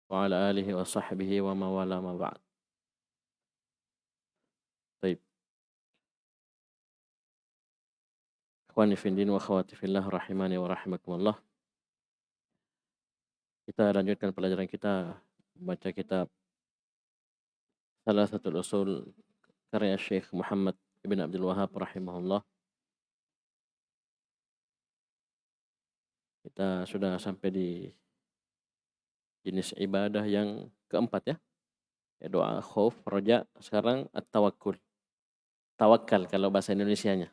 wa ala alihi wa sahbihi wa mawala ma ba'd. Baik, ikhwani fi din wa akhwati fillah rahimani wa rahimakumullah. Kita lanjutkan pelajaran kita membaca kitab Thalathatul Usul karya Syekh Muhammad Ibn Abdul Wahhab rahimahullah. Kita sudah sampai di jenis ibadah yang keempat ya. Doa khauf, roja, sekarang at-tawakkul. Tawakal kalau bahasa Indonesianya.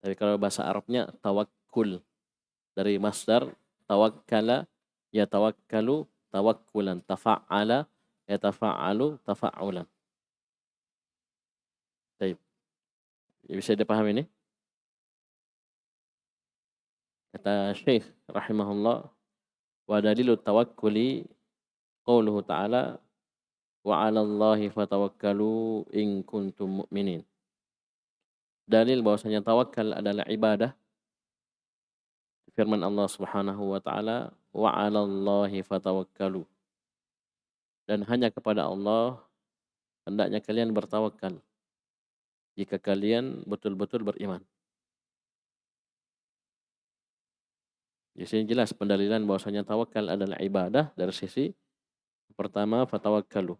Tapi kalau bahasa Arabnya tawakkul. Dari masdar tawakkala yatawakkalu tawakkulan, tafa'ala yatafa'alu tafa'ulan. Baik. Bisa dipahami ini? Kata Syekh rahimahullah, wa dalilu tawakkuli qauluhu ta'ala wa 'alallahi fatawakkalu in kuntum mu'minin. Dalil bahwasanya tawakal adalah ibadah. Firman Allah Subhanahu wa taala, wa 'alallahi fatawakkalu. Dan hanya kepada Allah hendaknya kalian bertawakal jika kalian betul-betul beriman. Di sini jelas pendalilan bahwasanya tawakal adalah ibadah dari sisi pertama fatawakkalu.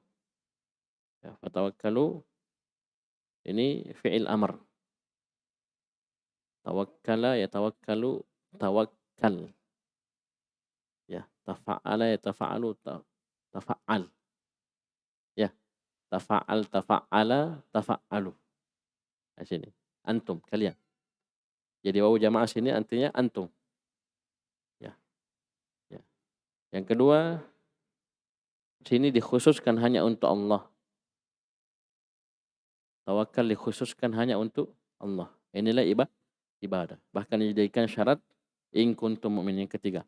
Ya, fatawakkalu ini fi'il amr. Tawakkala yatawakkalu tawakkal. Ya, tafa'ala yatafa'alu tafa'al. Ya, tafa'al tafa'ala tafa'alu. Di sini antum kalian. Jadi wawu jamaah sini artinya antum. Ya. Ya. Yang kedua, sini dikhususkan hanya untuk Allah. Tawakal dikhususkan hanya untuk Allah. Inilah ibadah. Bahkan dijadikan syarat in kuntum mu'minin, yang ketiga.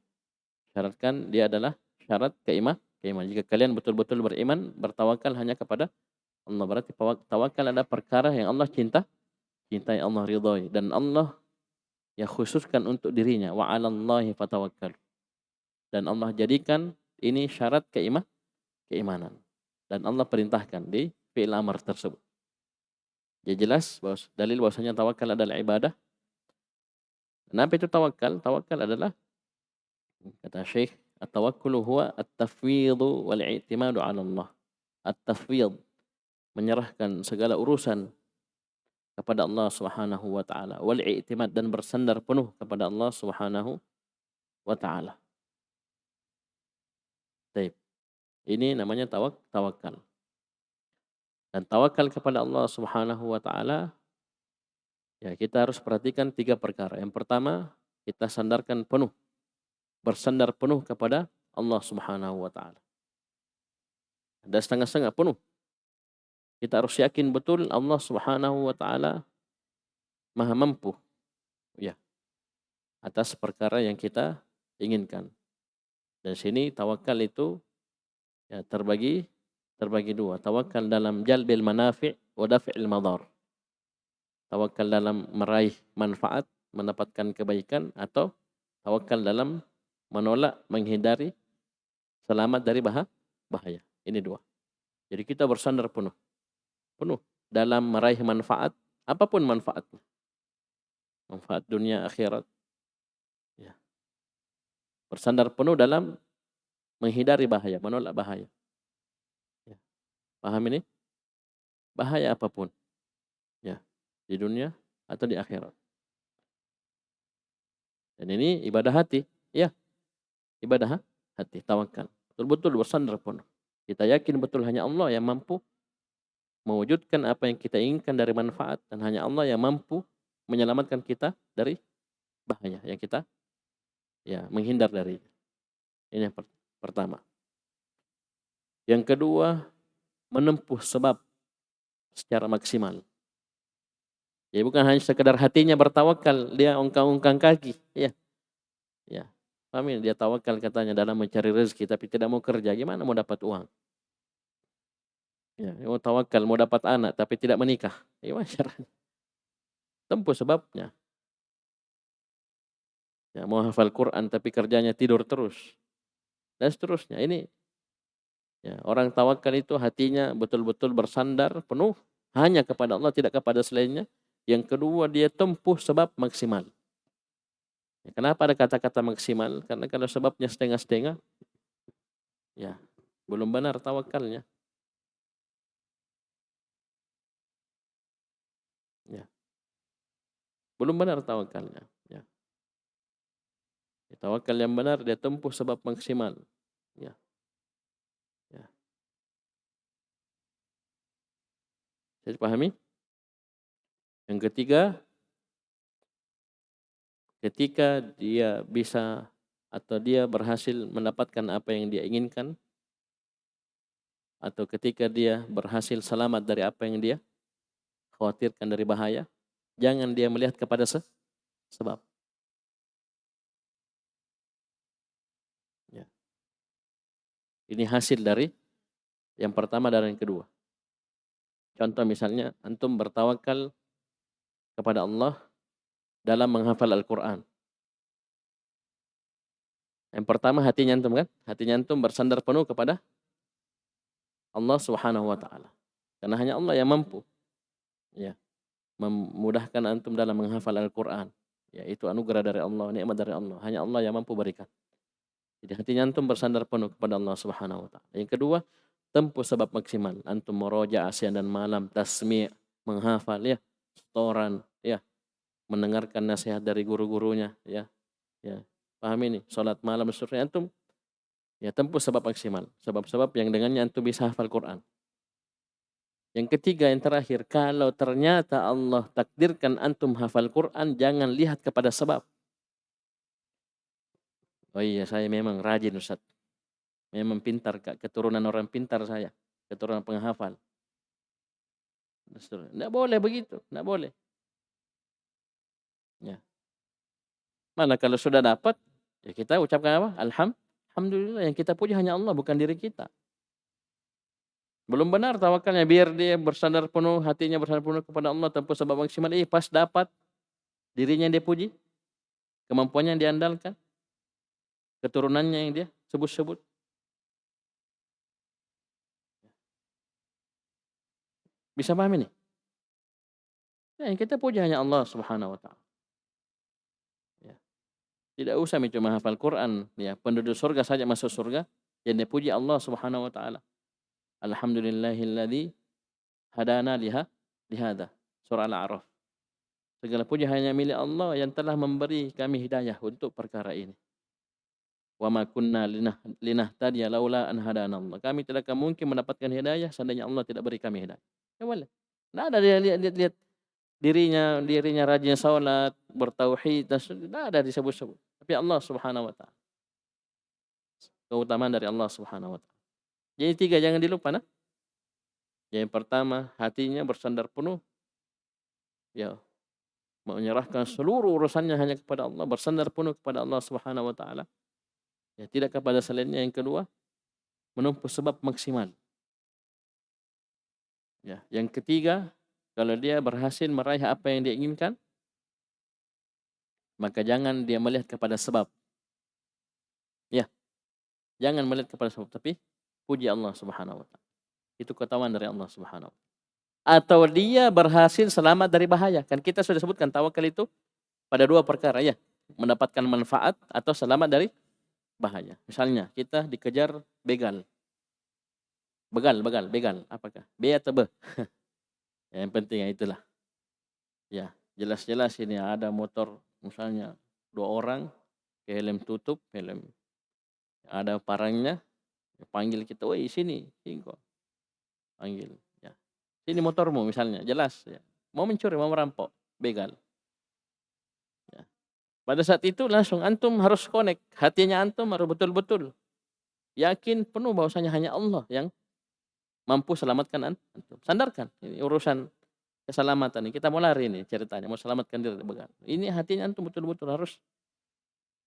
Syaratkan dia adalah syarat keimanan. Jika kalian betul-betul beriman, bertawakal hanya kepada Allah. Berarti tawakal adalah perkara yang Allah cintai, Allah ridhoi, dan Allah yang khususkan untuk dirinya. Wa 'alallahi fatawakkal. Dan Allah jadikan ini syarat keimanan. Dan Allah perintahkan di fi'il amr tersebut. Ya jelas bahwa dalil bahwasanya tawakal adalah ibadah. Kenapa itu tawakal? Tawakal adalah, kata Syekh, at-tawakkulu huwa at-tafwidhu wal i'timadu 'ala Allah. At-tafwidh, menyerahkan segala urusan kepada Allah Subhanahu wa taala, wal i'timad, dan bersandar penuh kepada Allah Subhanahu wa taala. Baik. Ini namanya tawakal. Dan tawakal kepada Allah Subhanahu wa taala, ya kita harus perhatikan tiga perkara. Yang pertama, kita sandarkan penuh, bersandar penuh kepada Allah Subhanahu wa taala. Ada setengah-setengah, penuh. Kita harus yakin betul Allah Subhanahu wa taala Maha mampu ya atas perkara yang kita inginkan. Dan sini tawakal itu ya terbagi dua. Tawakal dalam jalbil manafi' wa daf'il madar. Tawakal dalam meraih manfaat, mendapatkan kebaikan, atau tawakal dalam menolak, menghindari, selamat dari bahaya. Ini dua. Jadi kita bersandar penuh dalam meraih manfaat, apapun manfaatnya. Manfaat dunia akhirat. Ya. Bersandar penuh dalam menghindari bahaya, menolak bahaya. Ya. Paham ini? Bahaya apapun. Ya. Di dunia atau di akhirat. Dan ini ibadah hati. Ya. Ibadah hati, tawakal. Betul-betul bersandar penuh. Kita yakin betul hanya Allah yang mampu mewujudkan apa yang kita inginkan dari manfaat, dan hanya Allah yang mampu menyelamatkan kita dari bahaya yang kita ya menghindar dari. Ini yang pertama. Yang kedua, menempuh sebab secara maksimal. Ya bukan hanya sekedar hatinya bertawakal, dia ongkang-ongkang kaki, ya. Ya. Paham ya? Dia tawakal katanya dalam mencari rezeki tapi tidak mau kerja, gimana mau dapat uang? Ya, mau tawakal mau dapat anak tapi tidak menikah. Gimana caranya? Tempuh sebabnya. Ya, mau hafal Quran tapi kerjanya tidur terus. Dan seterusnya. Ini Ya, orang tawakal itu hatinya betul-betul bersandar penuh hanya kepada Allah, tidak kepada selainnya. Yang kedua, dia tempuh sebab maksimal. Ya, kenapa ada kata-kata maksimal? Karena kalau sebabnya setengah-setengah, ya belum benar tawakalnya. Ya, belum benar tawakalnya. Ya. Tawakal yang benar dia tempuh sebab maksimal. Ya, ya. Saya pahami? Yang ketiga, ketika dia bisa atau dia berhasil mendapatkan apa yang dia inginkan, atau ketika dia berhasil selamat dari apa yang dia khawatirkan dari bahaya, jangan dia melihat kepada sebab. Ya. Ini hasil dari yang pertama dan yang kedua. Contoh misalnya, antum bertawakal kepada Allah dalam menghafal Al-Quran. Yang pertama hatinya antum kan? Hatinya antum bersandar penuh kepada Allah Subhanahu wa taala. Karena hanya Allah yang mampu ya memudahkan antum dalam menghafal Al-Quran. Ya, itu anugerah dari Allah, nikmat dari Allah. Hanya Allah yang mampu berikan. Jadi hatinya antum bersandar penuh kepada Allah Subhanahu wa taala. Yang kedua, tempuh sebab maksimal. Antum murojaah siang dan malam, tasmi', menghafal ya, setoran ya, mendengarkan nasihat dari guru-gurunya ya. Ya. Paham ini? Salat malam seterusnya antum ya tempuh sebab maksimal. Sebab-sebab yang dengannya antum bisa hafal Quran. Yang ketiga, yang terakhir, kalau ternyata Allah takdirkan antum hafal Quran, jangan lihat kepada sebab. Oh iya, saya memang rajin Ustaz. Memang pintar, Kak. Keturunan orang pintar saya. Keturunan penghafal. Tidak boleh begitu. Tidak boleh. Ya. Mana kalau sudah dapat, ya kita ucapkan apa? Alhamdulillah. Yang kita puji hanya Allah, bukan diri kita. Belum benar tawakalnya. Biar dia bersandar penuh, hatinya bersandar penuh kepada Allah, tempuh sebab maksimal. Pas dapat, dirinya yang dia puji. Kemampuannya yang diandalkan. Keturunannya yang dia sebut-sebut. Bisa paham ini? Ya, yang kita puji hanya Allah Subhanahu wa taala. Ya. Tidak usah cuma hafal Quran, ya. Penduduk surga saja masuk surga, yang dipuji Allah Subhanahu wa taala. Alhamdulillahilladzi hadana lihada. Surah Al-A'raf. Segala puji hanya milik Allah yang telah memberi kami hidayah untuk perkara ini. Wa ma kunna linahtadiya laula an hadanallah. Kami tidak akan mungkin mendapatkan hidayah seandainya Allah tidak beri kami hidayah. Ya boleh. Nah, ada dia lihat dirinya rajin salat, bertauhid, dan tidak ada disebut-sebut. Tapi Allah Subhanahu wa taala. Keutamaan dari Allah Subhanahu wa taala. Jadi tiga jangan dilupa nah. Yang pertama, hatinya bersandar penuh ya menyerahkan seluruh urusannya hanya kepada Allah, bersandar penuh kepada Allah Subhanahu wa taala. Ya, tidak kepada selainnya. Yang kedua, menempuh sebab maksimal. Ya, yang ketiga, kalau dia berhasil meraih apa yang dia inginkan, maka jangan dia melihat kepada sebab. Ya, jangan melihat kepada sebab, tapi puji Allah Subhanahu wa taala. Itu keutamaan dari Allah Subhanahu wa taala. Atau dia berhasil selamat dari bahaya. Kan kita sudah sebutkan tawakal itu pada dua perkara ya. Mendapatkan manfaat atau selamat dari bahaya. Misalnya kita dikejar begal. Begal. Apakah? B atau B? Ya, yang penting ya itulah. Ya, jelas-jelas ini ada motor misalnya dua orang, helm tutup, helm ada parangnya, panggil kita, woi sini kok. Panggil. Ya. Sini motormu misalnya, jelas ya. Mau mencuri, mau merampok, begal. Ya. Pada saat itu langsung antum harus connect. Hatinya antum harus betul-betul yakin penuh bahwasanya hanya Allah yang mampu selamatkan antum. Sandarkan. Ini urusan keselamatan ini. Kita mau lari nih ceritanya. Mau selamatkan diri. Begal. Ini hatinya antum betul-betul harus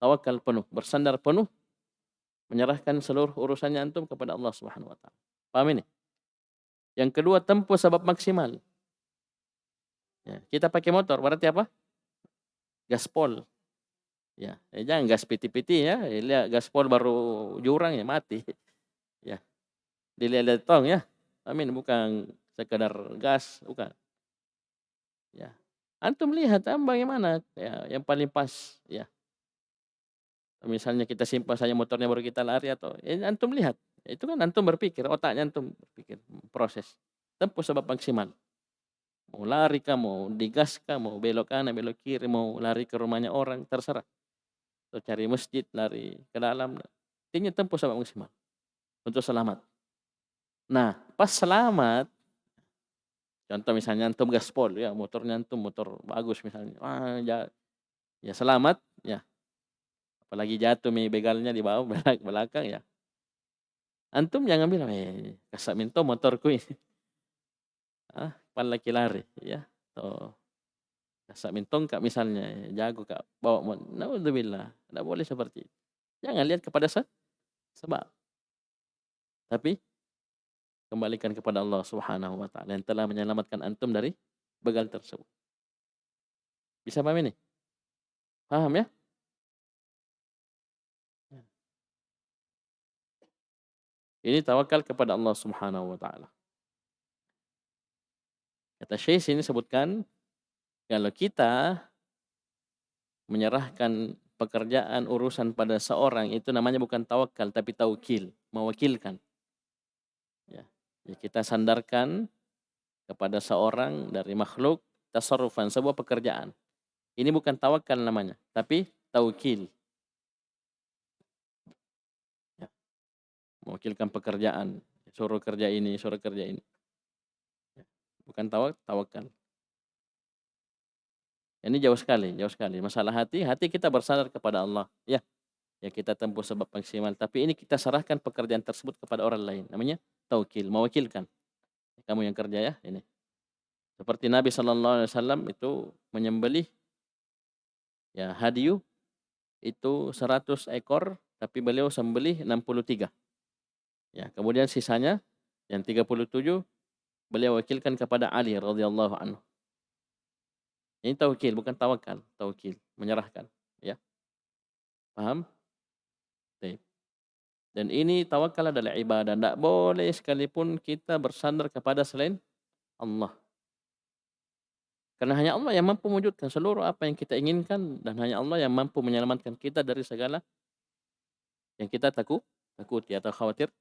tawakal penuh. Bersandar penuh. Menyerahkan seluruh urusannya antum kepada Allah Subhanahu wa taala. Paham ini? Yang kedua, tempuh sebab maksimal. Ya, kita pakai motor berarti apa? Gaspol. Ya, jangan gas piti-piti ya. Lihat gaspol baru jurang ya mati. Ya. dilihat-lihat tong ya. Amin, bukan sekedar gas, bukan. Ya. Antum lihat bagaimana ya yang paling pas ya. Misalnya kita simpan saja motornya baru kita lari atau antum lihat. Itu kan antum berpikir, otaknya antum berpikir, proses. Tempuh sebab maksimal. Mau lari kah, mau digas kah, mau belok kanan, belok kiri, mau lari ke rumahnya orang, terserah. Atau cari masjid, lari ke dalam. Intinya tempuh sebab maksimal untuk selamat. Nah, pas selamat, contoh misalnya antum gaspol ya, motornya antum motor bagus misalnya. Wah, ya selamat ya. Apalagi jatuh begalnya di bawah belakang ya. Antum jangan bilang, kasak minto motorku ini. Laki lari ya. Atau kasak mintong kak misalnya, jago kak bawa naudzubillah. Tidak boleh seperti itu. Jangan lihat kepada sebab. Tapi kembalikan kepada Allah Subhanahu wa taala yang telah menyelamatkan antum dari begal tersebut. Bisa paham ini? Paham ya? Ini tawakal kepada Allah Subhanahu wa taala. Kata Syekh sini sebutkan kalau kita menyerahkan pekerjaan urusan pada seorang itu namanya bukan tawakal tapi taukil, mewakilkan. Ya. Ya, kita sandarkan kepada seorang dari makhluk tasarrufan sebuah pekerjaan. Ini bukan tawakal namanya, tapi taukil. Ya. Mewakilkan pekerjaan, suruh kerja ini, suruh kerja ini. Ya. Bukan tawakal. Ini jauh sekali, jauh sekali. Masalah hati kita bersandar kepada Allah. Ya, ya kita tempuh sebab maksimal. Tapi ini kita serahkan pekerjaan tersebut kepada orang lain. Namanya taukil, mewakilkan. Kamu yang kerja ya, ini. Seperti Nabi SAW itu menyembelih ya hadiyu itu 100 ekor, tapi beliau sembelih 63. Ya, kemudian sisanya yang 37 beliau wakilkan kepada Ali radhiyallahu anhu. Ini taukil, bukan tawakal, taukil, menyerahkan, ya. Paham? Baik. Dan ini tawakal adalah ibadah. Tidak boleh sekalipun kita bersandar kepada selain Allah. Karena hanya Allah yang mampu mewujudkan seluruh apa yang kita inginkan dan hanya Allah yang mampu menyelamatkan kita dari segala yang kita takuti atau khawatir.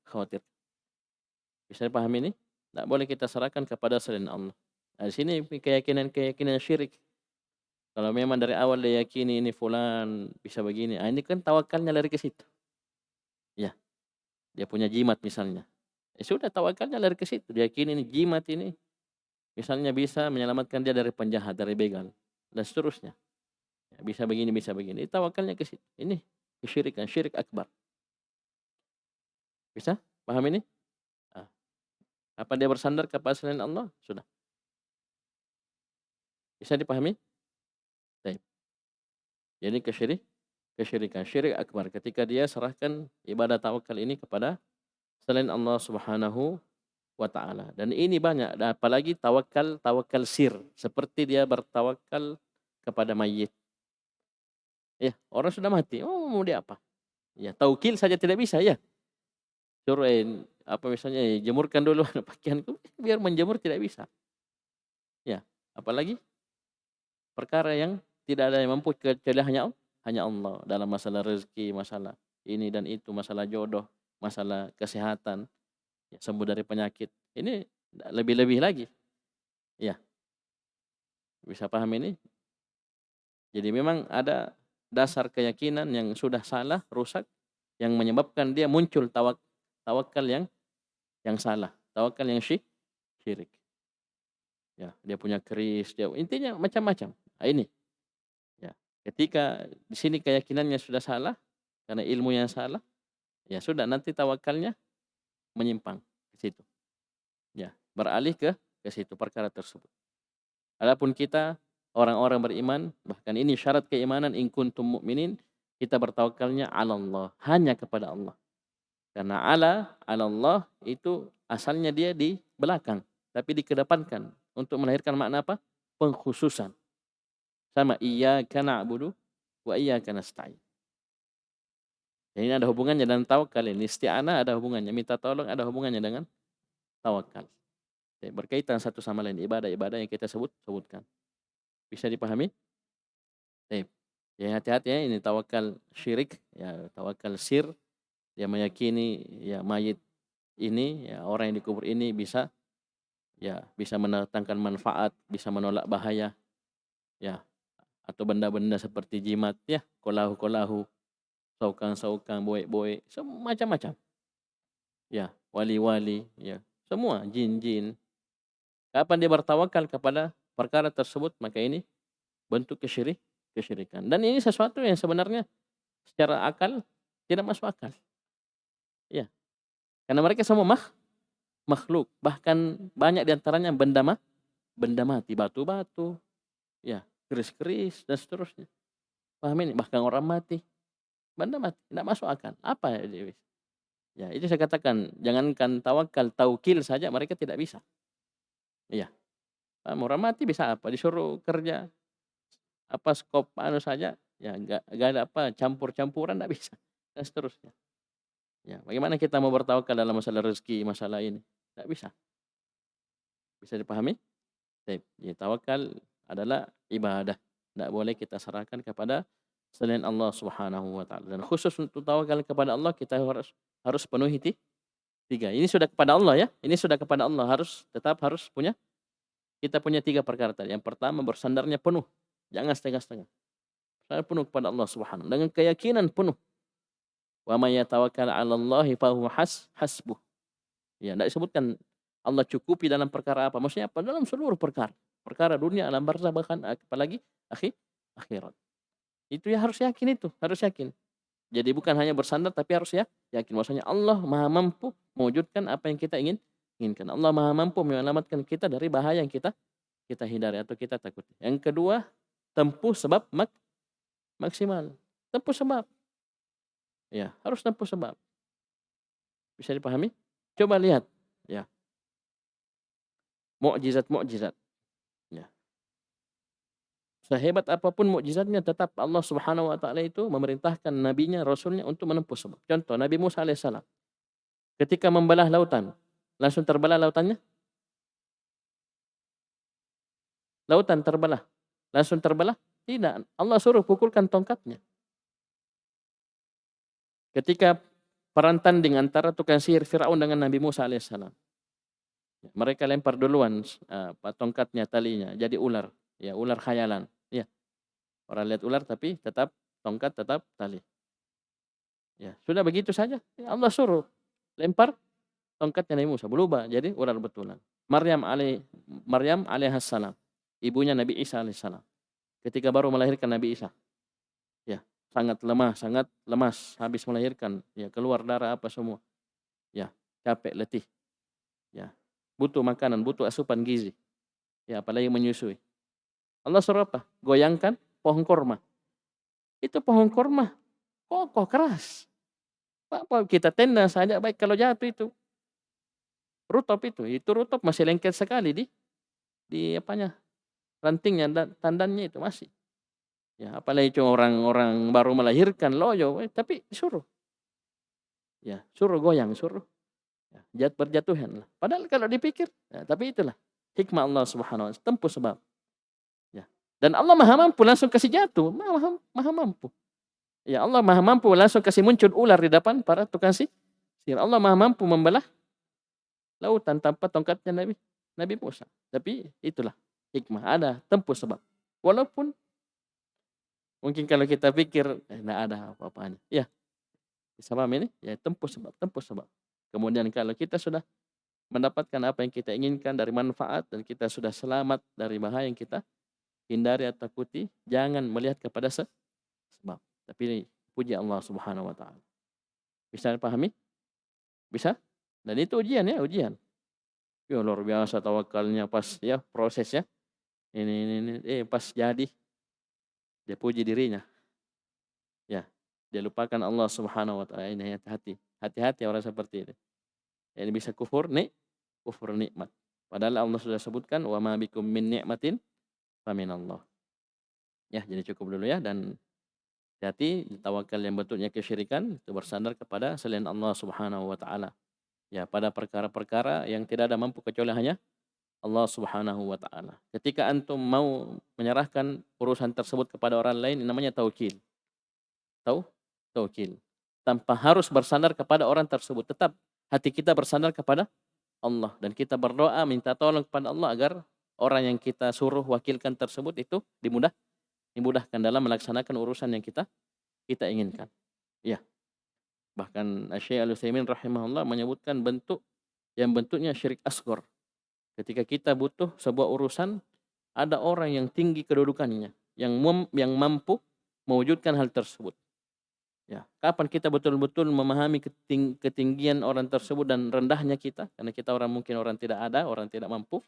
Bisa dipahami ini? Tidak boleh kita serahkan kepada selain Allah. Nah, di sini keyakinan syirik. Kalau memang dari awal dia yakini ini fulan bisa begini, ini kan tawakalnya lari ke situ. Ya, dia punya jimat misalnya. Sudah tawakalnya lari ke situ. Dia yakini ini jimat ini misalnya bisa menyelamatkan dia dari penjahat, dari begal dan seterusnya. Ya, bisa begini, bisa begini. Tawakalnya ke situ. Ini kesyirikan, syirik akbar. Bisa? Paham ini? Apa dia bersandar kepada selain Allah? Sudah. Bisa dipahami? Baik. Jadi kesyirikan, syirik akbar ketika dia serahkan ibadah tawakal ini kepada selain Allah Subhanahu wa taala. Dan ini banyak, dan apalagi tawakal sir, seperti dia bertawakal kepada mayit. Ya, orang sudah mati, mau dia apa? Ya, taukil saja tidak bisa ya. Suruh apa misalnya jemurkan dulu pakaianku, biar menjemur tidak bisa. Ya, apalagi perkara yang tidak ada yang mampu kecuali hanya Allah dalam masalah rezeki, masalah ini dan itu, masalah jodoh, masalah kesehatan, ya, sembuh dari penyakit. Ini lebih-lebih lagi. Ya, bisa paham ini? Jadi memang ada dasar keyakinan yang sudah salah, rusak, yang menyebabkan dia muncul tawakal yang salah, tawakal yang syirik. Ya, dia punya keris, dia intinya macam-macam. Nah, ini. Ya, ketika di sini keyakinannya sudah salah karena ilmu yang salah, ya sudah nanti tawakalnya menyimpang ke situ. Ya, beralih ke situ perkara tersebut. Adapun kita orang-orang beriman, bahkan ini syarat keimanan in kuntum mukminin, kita bertawakalnya 'ala Allah, hanya kepada Allah. Karena 'ala Allah itu asalnya dia di belakang, tapi dikedepankan untuk melahirkan makna apa? Pengkhususan. Sama iyyaka na'budu wa iyyaka nasta'in. Ini ada hubungannya dengan tawakal ini. Isti'anah ada hubungannya, minta tolong ada hubungannya dengan tawakal. Berkaitan satu sama lain, ibadah-ibadah yang kita sebutkan. Bisa dipahami? Baik. Ya hati-hati ya, ini tawakal syirik, ya tawakal sir, dia meyakini ya mayit ini, ya orang yang dikubur ini bisa mendatangkan manfaat, bisa menolak bahaya, ya atau benda-benda seperti jimat, ya kolahu-kolahu, saukang-saukang, boek-boek, macam-macam. Ya, wali-wali, ya semua jin-jin. Kapan dia bertawakal kepada perkara tersebut, maka ini bentuk kesyirikan. Dan ini sesuatu yang sebenarnya secara akal tidak masuk akal. Ya, karena mereka semua makhluk, bahkan banyak diantaranya benda mati, batu-batu, ya keris-keris dan seterusnya. Paham ini? Bahkan orang mati, benda mati, tidak masuk akal. Apa ya? Ya, itu saya katakan, jangankan tawakal, taukil saja mereka tidak bisa. Iya. Orang mati bisa apa? Disuruh kerja apa skop saja, ya enggak ada apa campur-campuran tidak bisa dan seterusnya. Ya, bagaimana kita mau bertawakal dalam masalah rezeki, masalah ini? Tidak bisa. Bisa dipahami? Baik, ya tawakal adalah ibadah. Tidak boleh kita serahkan kepada selain Allah Subhanahu wa taala. Dan khusus untuk tawakal kepada Allah kita harus penuhi tiga. Ini sudah kepada Allah ya. Ini sudah kepada Allah, tetap harus kita punya tiga perkara tadi. Yang pertama bersandarnya penuh. Jangan setengah-setengah. Bersandar penuh kepada Allah Subhanahu dengan keyakinan penuh. Wa may yatawakkal 'ala Allahi fa huwa hasbuh. Ya, tidak disebutkan Allah cukupi dalam perkara apa. Maksudnya apa? Dalam seluruh perkara. Perkara dunia, alam barzah, bahkan apalagi akhirat. Itu ya harus yakin itu, harus yakin. Jadi bukan hanya bersandar tapi harus yakin. Maksudnya Allah Maha mampu mewujudkan apa yang kita inginkan. Allah Maha mampu menyelamatkan kita dari bahaya yang kita hindari atau kita takuti. Yang kedua, tempuh sebab maksimal. Tempuh sebab. Ya, harus tempuh sebab. Bisa dipahami? Coba lihat, ya. Mukjizat-mukjizat. Ya. Sehebat apapun mukjizatnya tetap Allah Subhanahu wa taala itu memerintahkan nabinya, rasulnya untuk menempuh sebab. Contoh Nabi Musa alaihissalam. Ketika membelah lautan, langsung terbelah lautannya? Lautan terbelah. Langsung terbelah? Tidak. Allah suruh pukulkan tongkatnya. Ketika perang tanding antara tukang sihir Firaun dengan Nabi Musa alaihissalam. Mereka lempar duluan tongkatnya, talinya, jadi ular. Ya, ular khayalan. Ya. Orang lihat ular tapi tetap tongkat, tetap tali. Ya, sudah begitu saja. Allah suruh lempar tongkatnya Nabi Musa berubah jadi ular betulan. Maryam alaihissalam, ibunya Nabi Isa alaihissalam. Ketika baru melahirkan Nabi Isa. Ya, sangat lemas habis melahirkan, ya keluar darah apa semua. Ya, capek, letih. Ya, butuh makanan, butuh asupan gizi. Ya, apalagi menyusui. Allah suruh apa? Goyangkan pohon korma. Itu pohon korma kokoh keras. Apa kita tendang saja baik kalau jatuh itu. Rutop itu rutop masih lengket sekali di apanya? Rantingnya dan tandannya itu masih. Ya, apalagi cuma orang-orang baru melahirkan loyo, tapi suruh. Ya, suruh goyang, suruh. Ya, berjatuhan lah. Padahal kalau dipikir, ya, tapi itulah hikmah Allah Subhanahu wa taala, tempuh sebab. Ya. Dan Allah Maha mampu langsung kasih jatuh, maha mampu. Ya, Allah Maha mampu langsung kasih muncul ular di depan para tukang sihir. Allah Maha mampu membelah lautan tanpa tongkatnya Nabi Musa. Tapi itulah hikmah, ada tempuh sebab. Walaupun mungkin kalau kita pikir tidak ada apa-apanya. Ya, bisa paham ini? Ya, tempuh sebab. Kemudian kalau kita sudah mendapatkan apa yang kita inginkan dari manfaat dan kita sudah selamat dari bahaya yang kita hindari atau takuti, jangan melihat kepada sebab. Tapi puji Allah Subhanahu wa taala. Bisa dipahami? Bisa? Dan itu ujian ya, ujian. Ya luar biasa tawakalnya pas ya prosesnya. Ini pas jadi dia puji dirinya. Ya, dia lupakan Allah Subhanahu wa taala. Ini hati-hati. Hati-hati orang seperti ini. Ini bisa kufur nikmat. Padahal Allah sudah sebutkan wa ma bikum min ni'matin faminallah. Ya, jadi cukup dulu ya dan Hati-hati tawakal yang bentuknya kesyirikan itu bersandar kepada selain Allah Subhanahu wa taala. Ya, pada perkara-perkara yang tidak ada mampu kecuali hanya Allah Subhanahu wa taala. Ketika antum mau menyerahkan urusan tersebut kepada orang lain, namanya taukil. Tahu? Taukil. Tanpa harus bersandar kepada orang tersebut, tetap hati kita bersandar kepada Allah dan kita berdoa minta tolong kepada Allah agar orang yang kita suruh wakilkan tersebut itu dimudahkan dalam melaksanakan urusan yang kita inginkan. Ya, bahkan Syekh Al-Utsaimin rahimahullah menyebutkan bentuk yang bentuknya syirik asghar. Ketika kita butuh sebuah urusan, ada orang yang tinggi kedudukannya, yang mampu mewujudkan hal tersebut. Ya, kapan kita betul-betul memahami ketinggian orang tersebut dan rendahnya kita, karena kita mungkin orang tidak ada, orang tidak mampu,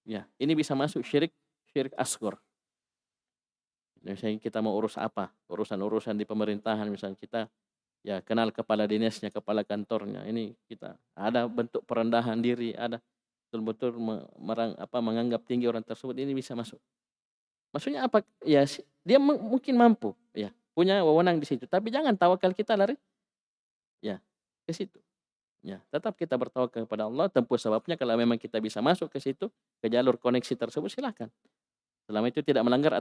ya, ini bisa masuk syirik syirik asghar. Misalnya kita mau urus apa, urusan-urusan di pemerintahan misalnya kita ya kenal kepala dinasnya, kepala kantornya, ini kita ada bentuk perendahan diri, ada betul-betul menganggap tinggi orang tersebut, ini bisa masuk. Maksudnya apa? Ya dia mungkin mampu, ya punya wewenang di situ, tapi jangan tawakal kita lari ya ke situ. Ya, tetap kita bertawakal kepada Allah, tempuh sebabnya kalau memang kita bisa masuk ke situ, ke jalur koneksi tersebut silakan. Selama itu tidak melanggar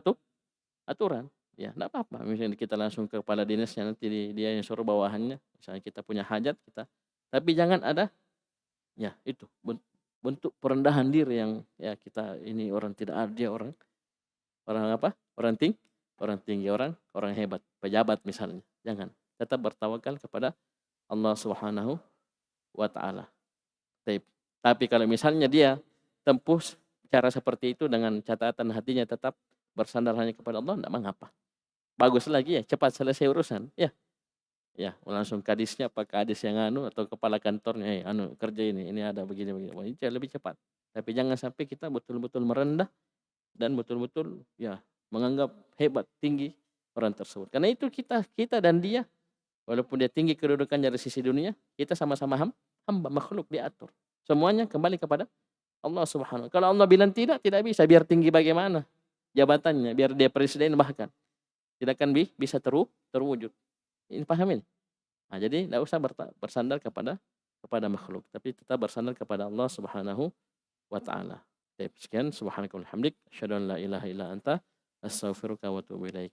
aturan, ya enggak apa-apa. Misalnya kita langsung ke kepala dinasnya, nanti dia yang suruh bawahannya, misalnya kita punya hajat kita. Tapi jangan ada ya itu bentuk perendahan diri yang ya kita ini orang tidak ada, dia orang orang apa? Orang tinggi, orang hebat, pejabat misalnya. Jangan. Tetap bertawakal kepada Allah Subhanahu wa taala. Tapi kalau misalnya dia tempuh cara seperti itu dengan catatan hatinya tetap bersandar hanya kepada Allah, enggak mengapa. Bagus lagi ya, cepat selesai urusan. Ya, ya langsung kadisnya apa kadis yang atau kepala kantornya, kerja ini ada begini. Wah, itu lebih cepat. Tapi jangan sampai kita betul-betul merendah dan betul-betul ya menganggap hebat, tinggi orang tersebut. Karena itu kita dan dia walaupun dia tinggi kedudukan dari sisi dunia, kita sama-sama hamba makhluk diatur. Semuanya kembali kepada Allah Subhanahu. Kalau Allah bilang tidak bisa, biar tinggi bagaimana jabatannya, biar dia presiden bahkan tidak akan bisa terwujud. Ini paham ini? Nah, jadi tidak usah bersandar kepada makhluk, tapi tetap bersandar kepada Allah Subhanahu wa taala. Sekian subhanakallahumma hamdik, asyhadu an la ilaha illa anta, astaghfiruka wa atubu ilaik.